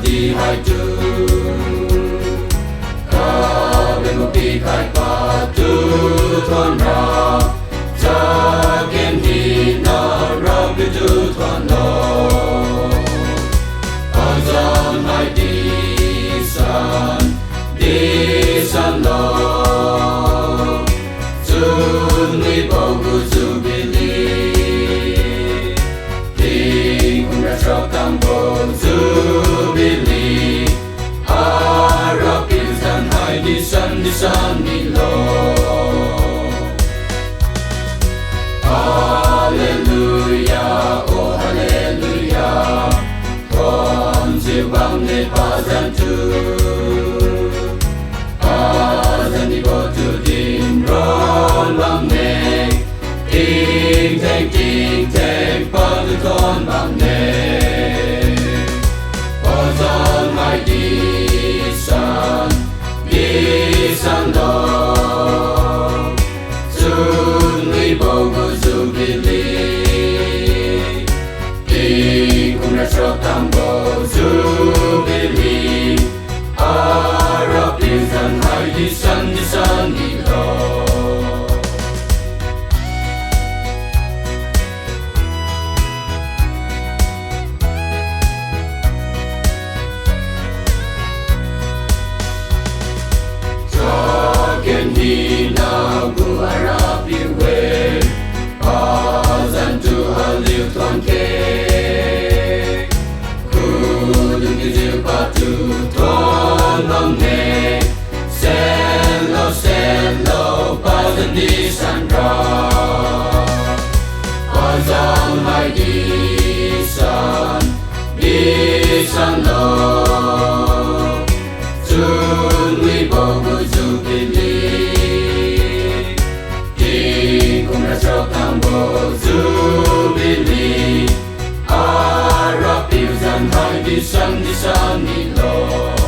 di hai tu ka be mo pi kai pa tu thon ra cha ken hi na ra be tu thon no azan hai di san lo Soon we both go Jubilee. Ting ra trọc tam bộ Jubilee. Arab is and high the sun below. Hallelujah, oh hallelujah. Con diệu bằng để pa gian tu. Azan đi bộ tu din ron bằng nè. Ting teng pa tu con bằng nè. Azan mai đi san lo. Soon we both go Jubilee. Ting ra trọc tam bộ Jubilee. Arab is and high the sun below. Can he now go Arab way? Azan tu halil ton ke. Kudung kizil patu ton bang ne. Selo pazan di sandra. Azan hai di san lo. Soon we both go Jubilee. Ting ra trọc tam bộ Jubilee. Arab is and high the sun below.